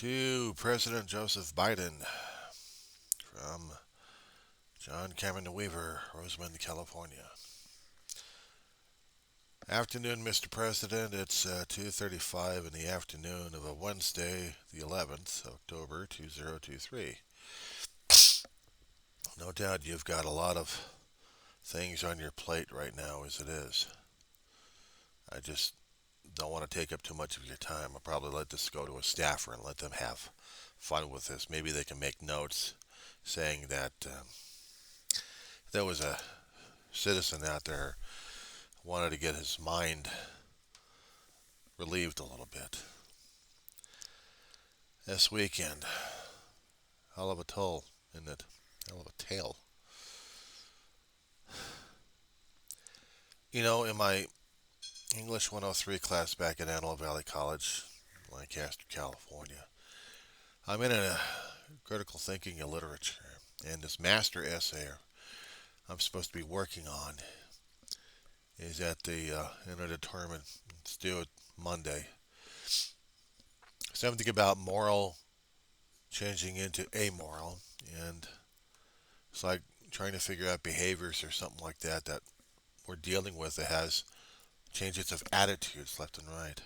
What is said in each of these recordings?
to President Joseph Biden from John Cameron Weaver, Rosamond, California. Afternoon, Mr. President. It's 2:35 in the afternoon of a Wednesday, the 11th, October 2023. No doubt you've got a lot of things on your plate right now as it is. I just don't want to take up too much of your time. I'll probably let this go to a staffer and let them have fun with this. Maybe they can make notes saying that there was a citizen out there who wanted to get his mind relieved a little bit. This weekend, hell of a toll, isn't it? Hell of a tale. You know, in my English 103 class back at Antelope Valley College, Lancaster, California, I'm in a critical thinking in literature, and this master essay I'm supposed to be working on is at the indeterminate. It's due Monday. Something about moral changing into amoral, and it's like trying to figure out behaviors or something like that we're dealing with that has changes of attitudes left and right.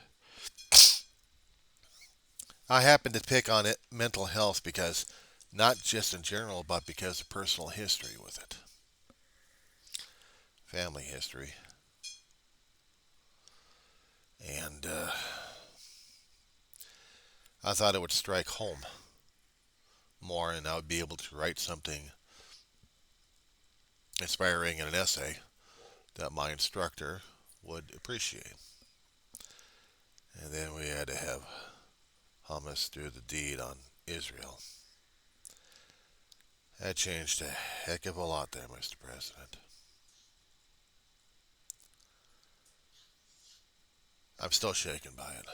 I happen to pick on it mental health because not just in general, but because of personal history with it, family history, and I thought it would strike home more, and I would be able to write something inspiring in an essay that my instructor would appreciate. And then we had to have hummus do the deed on Israel. That changed a heck of a lot there, Mr. President. I'm still shaken by it.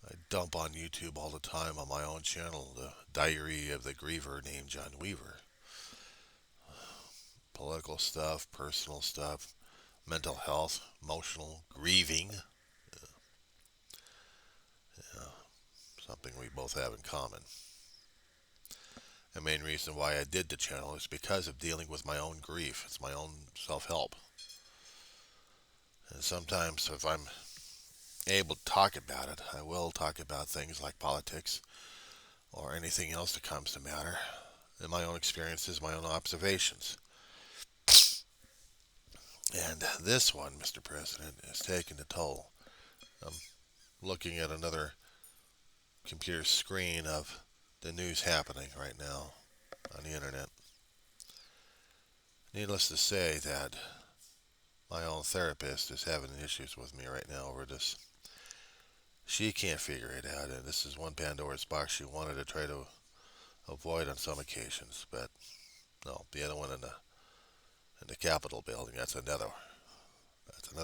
I dump on YouTube all the time on my own channel the diary of the griever named John Weaver. Political stuff, personal stuff, mental health, emotional grieving. Yeah, something we both have in common. The main reason why I did the channel is because of dealing with my own grief. It's my own self-help. And sometimes if I'm able to talk about it, I will talk about things like politics or anything else that comes to matter. And my own experiences, my own observations. And this one, Mr. President, is taking a toll. I'm looking at another computer screen of the news happening right now on the internet. Needless to say that my own therapist is having issues with me right now over this. She can't figure it out, and this is one Pandora's box she wanted to try to avoid on some occasions. But no, the other one in the Capitol building, that's another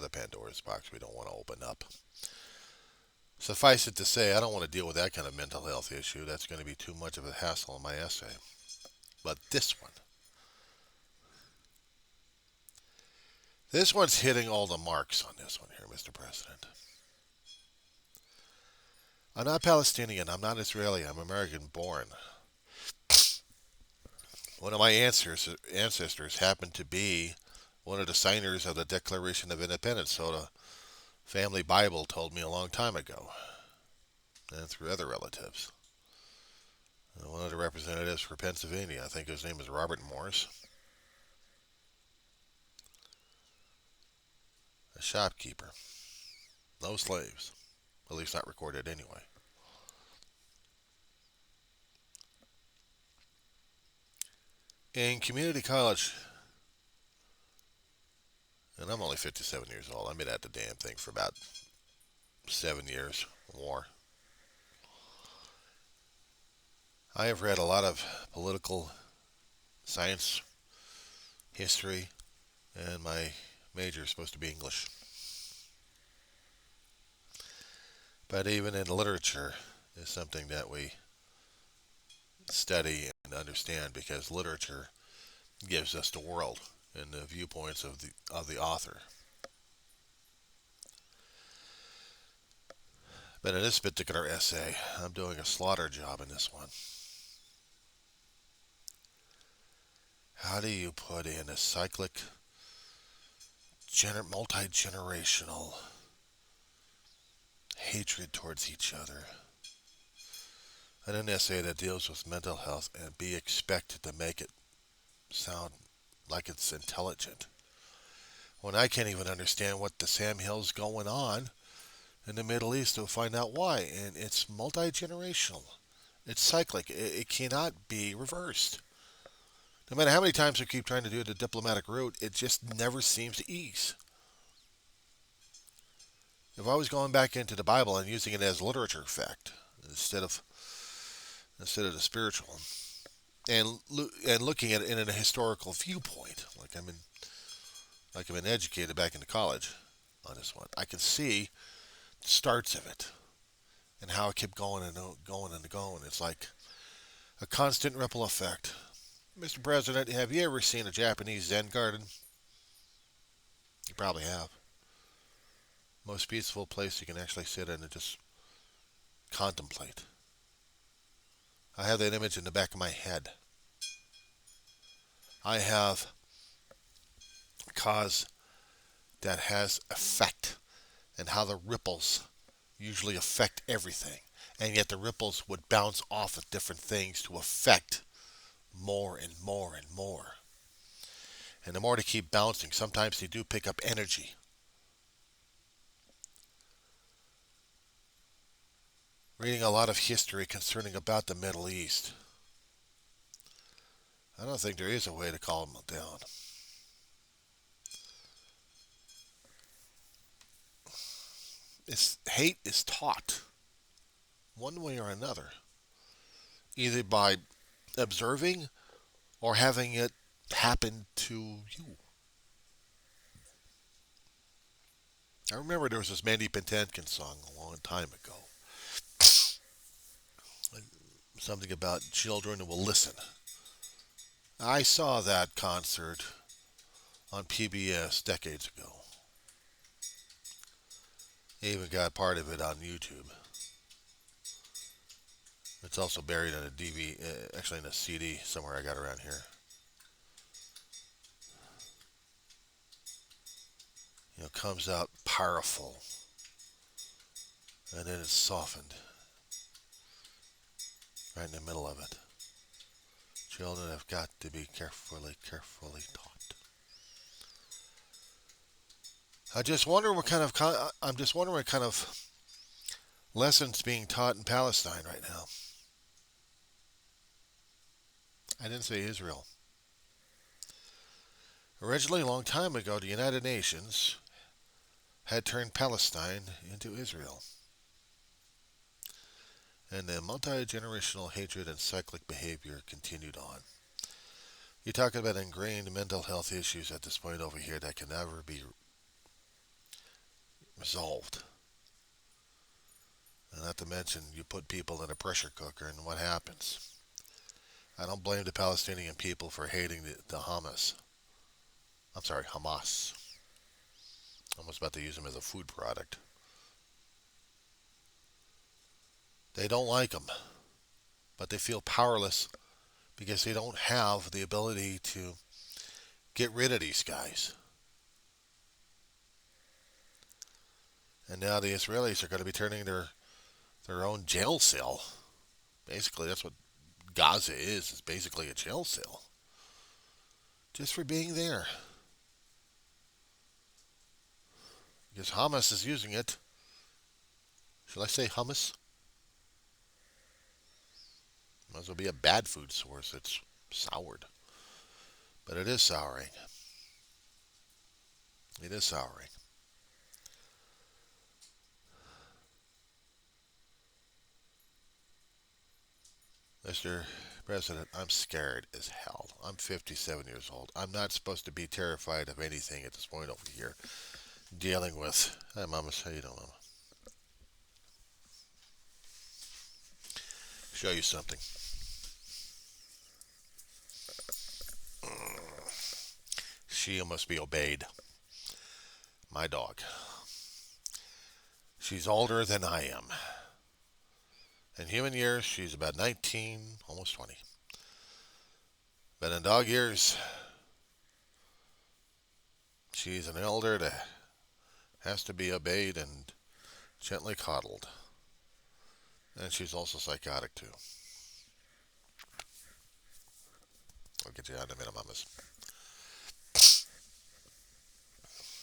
Pandora's box we don't want to open up. Suffice it to say, I don't want to deal with that kind of mental health issue. That's going to be too much of a hassle in my essay. But this one's hitting all the marks on this one here, Mr. President. I'm not Palestinian. I'm not Israeli. I'm American born. One of my ancestors happened to be one of the signers of the Declaration of Independence, so the family Bible told me a long time ago, and through other relatives. One of the representatives for Pennsylvania, I think his name is Robert Morris, a shopkeeper. No slaves, at least not recorded anyway. In community college, and I'm only 57 years old, I've been at the damn thing for about 7 years or more. I have read a lot of political science, history, and my major is supposed to be English. But even in literature is something that we study and understand because literature gives us the world and the viewpoints of the author. But in this particular essay, I'm doing a slaughter job in this one. How do you put in a cyclic, multi-generational hatred towards each other in an essay that deals with mental health and be expected to make it sound like it's intelligent? When I can't even understand what the Sam Hill's going on in the Middle East to find out why. And it's multi-generational. It's cyclic. It cannot be reversed. No matter how many times we keep trying to do the diplomatic route, it just never seems to ease. If I was going back into the Bible and using it as literature fact instead of the spiritual, and looking at it in a historical viewpoint, like I've been educated back into college on this one, I can see the starts of it and how it kept going and going and going. It's like a constant ripple effect. Mr. President, have you ever seen a Japanese Zen garden? You probably have. Most peaceful place you can actually sit in and just contemplate. I have that image in the back of my head. I have cause that has effect and how the ripples usually affect everything. And yet the ripples would bounce off of different things to affect more and more and more. And the more they keep bouncing, sometimes they do pick up energy. Reading a lot of history concerning about the Middle East, I don't think there is a way to calm them down. Hate is taught one way or another, either by observing or having it happen to you. I remember there was this Mandy Patinkin song a long time ago. Something about children who will listen. I saw that concert on PBS decades ago. I even got part of it on YouTube. It's also buried in a DVD, actually in a CD somewhere I got around here. Comes out powerful, and then it's softened right in the middle of it. Children have got to be carefully taught. I'm just wondering what kind of lessons being taught in Palestine right now. I didn't say Israel. Originally, a long time ago, the United Nations had turned Palestine into Israel. And the multi-generational hatred and cyclic behavior continued on. You're talking about ingrained mental health issues at this point over here that can never be resolved. And not to mention, you put people in a pressure cooker and what happens? I don't blame the Palestinian people for hating the Hamas. I'm sorry, Hamas. I was about to use them as a food product. They don't like them, but they feel powerless because they don't have the ability to get rid of these guys. And now the Israelis are going to be turning their own jail cell. Basically, that's what Gaza is basically a jail cell. Just for being there. Because Hamas is using it. Shall I say hummus? Might as well be a bad food source. It's soured. But it is souring. It is souring. Mr. President, I'm scared as hell. I'm 57 years old. I'm not supposed to be terrified of anything at this point over here. Dealing with... Hi, Mama. How you doing, Mama? Show you something. She must be obeyed. My dog. She's older than I am. In human years, she's about 19, almost 20. But in dog years, she's an elder that has to be obeyed and gently coddled. And she's also psychotic, too. I'll get you out in a minute, mamas.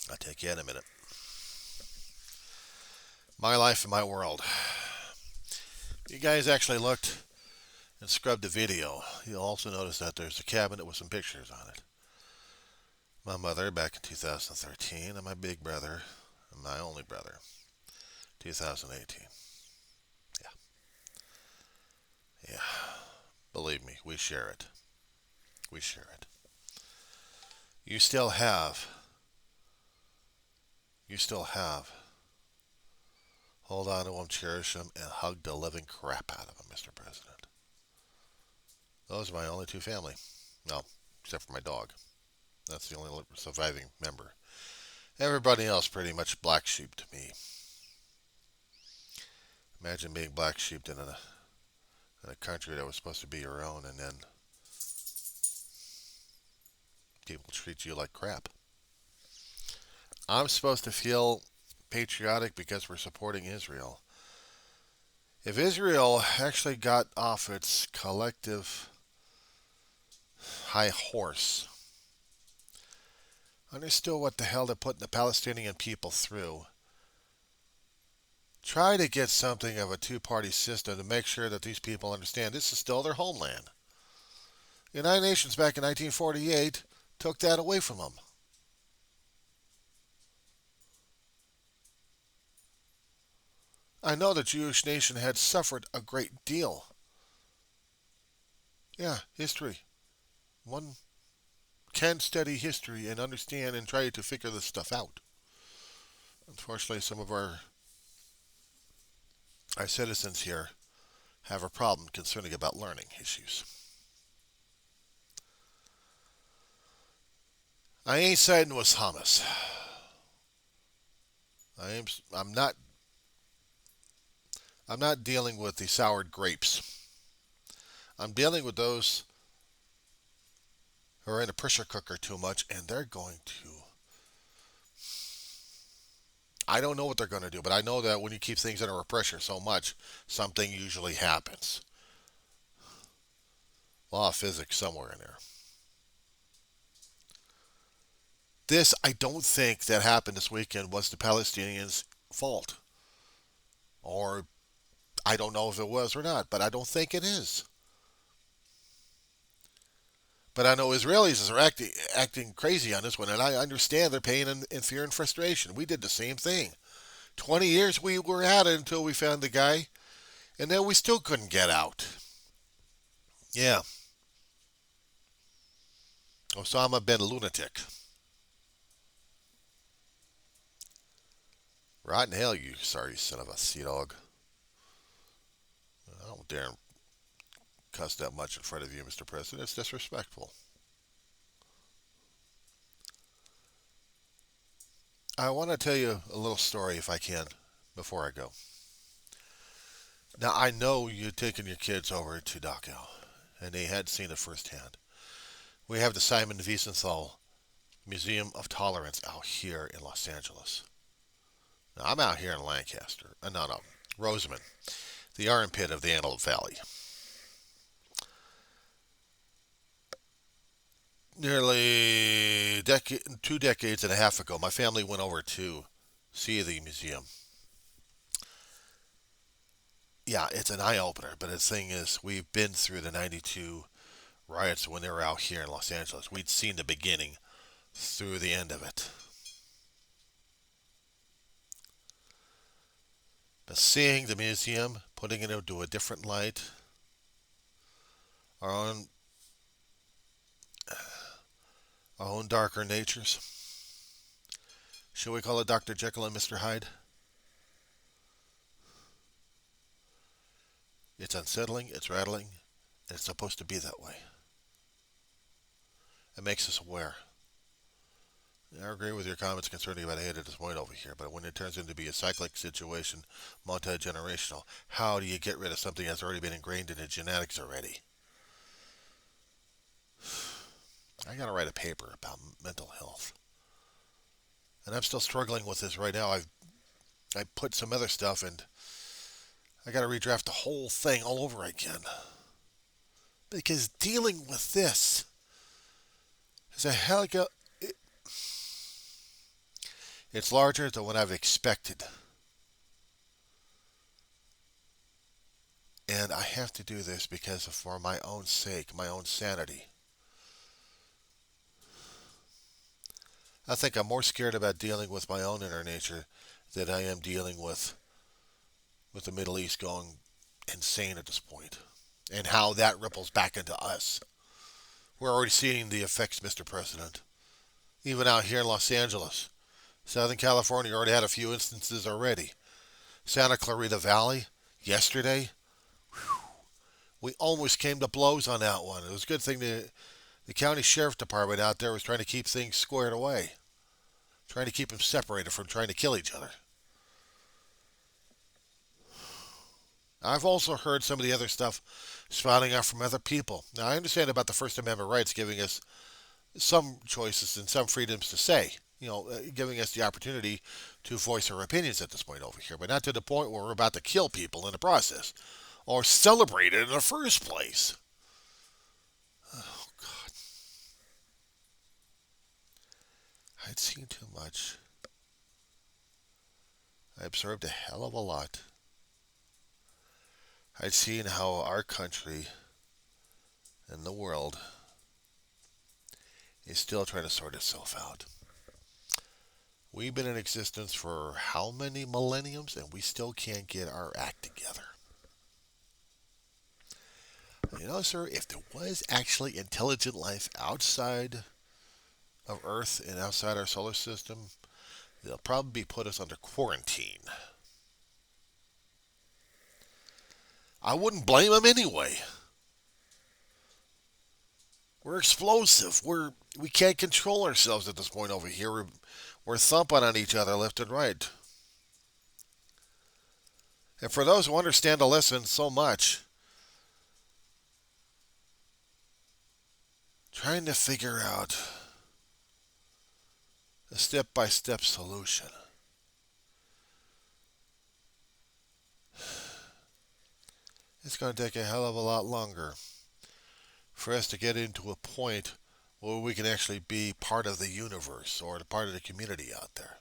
I'll take you in a minute. My life and my world. You guys actually looked and scrubbed the video. You'll also notice that there's a cabinet with some pictures on it. My mother back in 2013, and my big brother, and my only brother, 2018. Yeah. Yeah. Believe me, we share it. We share it. You still have. Hold on to them, cherish them, and hug the living crap out of them, Mr. President. Those are my only two family. No, except for my dog. That's the only surviving member. Everybody else pretty much black sheep to me. Imagine being black sheep in a country that was supposed to be your own, and then people treat you like crap. I'm supposed to feel patriotic because we're supporting Israel. If Israel actually got off its collective high horse, understood what the hell they're putting the Palestinian people through, try to get something of a two-party system to make sure that these people understand this is still their homeland. The United Nations back in 1948 took that away from them. I know the Jewish nation had suffered a great deal. Yeah, history. One can study history and understand and try to figure this stuff out. Unfortunately, some of our citizens here have a problem concerning about learning issues. I ain't siding with Hamas. I'm not dealing with the soured grapes. I'm dealing with those who are in a pressure cooker too much, and they're going to. I don't know what they're going to do, but I know that when you keep things under pressure so much, something usually happens. Law of physics somewhere in there. This, I don't think that happened this weekend was the Palestinians' fault. Or I don't know if it was or not, but I don't think it is. But I know Israelis are acting crazy on this one, and I understand their pain and fear and frustration. We did the same thing. 20 years we were at it until we found the guy, and then we still couldn't get out. Yeah. Osama bin lunatic. Rotten hell, you sorry son of a sea dog. I don't dare cuss that much in front of you, Mr. President. It's disrespectful. I want to tell you a little story, if I can, before I go. Now, I know you've taken your kids over to Dachau, and they had seen it firsthand. We have the Simon Wiesenthal Museum of Tolerance out here in Los Angeles. Now, I'm out here in Lancaster. No, Rosamond, the armpit of the Antelope Valley. Nearly 2 decades and a half ago, my family went over to see the museum. Yeah, it's an eye-opener, but the thing is, we've been through the 92 riots when they were out here in Los Angeles. We'd seen the beginning through the end of it. But seeing the museum, putting it into a different light, our own darker natures. Shall we call it Dr. Jekyll and Mr. Hyde? It's unsettling, it's rattling, and it's supposed to be that way. It makes us aware. I agree with your comments concerning about hate at this point over here, but when it turns into be a cyclic situation, multi-generational, how do you get rid of something that's already been ingrained in the genetics already? I gotta write a paper about mental health, and I'm still struggling with this right now. I put some other stuff, and I gotta redraft the whole thing all over again because dealing with this is a hell. It's larger than what I've expected, and I have to do this because of for my own sake, my own sanity. I think I'm more scared about dealing with my own inner nature than I am dealing with the Middle East going insane at this point, and how that ripples back into us. We're already seeing the effects, Mr. President. Even out here in Los Angeles, Southern California already had a few instances already. Santa Clarita Valley, yesterday, we almost came to blows on that one. It was a good thing the county sheriff department out there was trying to keep things squared away, trying to keep them separated from trying to kill each other. I've also heard some of the other stuff spouting out from other people. Now, I understand about the First Amendment rights giving us some choices and some freedoms to say, giving us the opportunity to voice our opinions at this point over here, but not to the point where we're about to kill people in the process or celebrate it in the first place. Oh, God. I'd seen too much. I observed a hell of a lot. I'd seen how our country and the world is still trying to sort itself out. We've been in existence for how many millenniums and we still can't get our act together. Sir, if there was actually intelligent life outside of Earth and outside our solar system, they'll probably put us under quarantine. I wouldn't blame them anyway. We're explosive. We can't control ourselves at this point over here. We're thumping on each other left and right. And for those who understand the lesson so much, trying to figure out a step-by-step solution. It's going to take a hell of a lot longer for us to get into a point where we can actually be part of the universe or part of the community out there.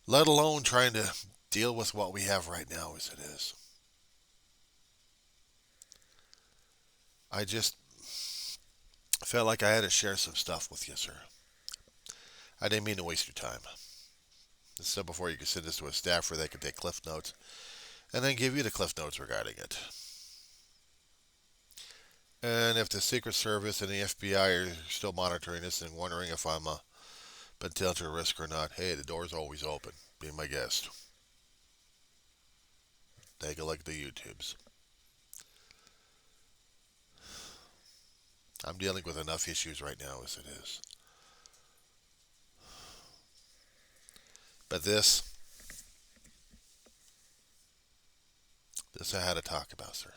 Let alone trying to deal with what we have right now as it is. I just felt like I had to share some stuff with you, sir. I didn't mean to waste your time. As I said before, you can send this to a staffer. They can take cliff notes and then give you the cliff notes regarding it. And if the Secret Service and the FBI are still monitoring this and wondering if I'm a potential risk or not, hey, the door's always open. Be my guest. Take a look at the YouTubes. I'm dealing with enough issues right now as it is. But this I had to talk about, sir.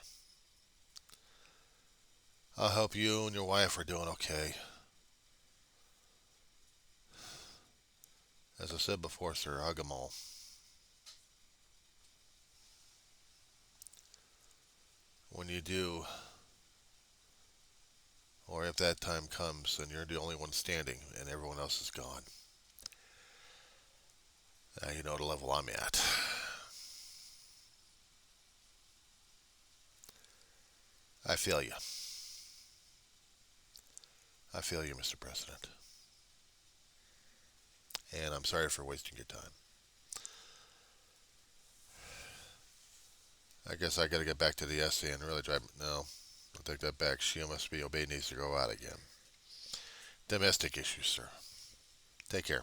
I hope you and your wife are doing okay. As I said before, sir, hug them all. When you do, or if that time comes and you're the only one standing and everyone else is gone, now you know the level I'm at. I feel you. I feel you, Mr. President. And I'm sorry for wasting your time. I guess I got to get back to the essay and really drive. No, I'll take that back. She must be obeyed, needs to go out again. Domestic issues, sir. Take care.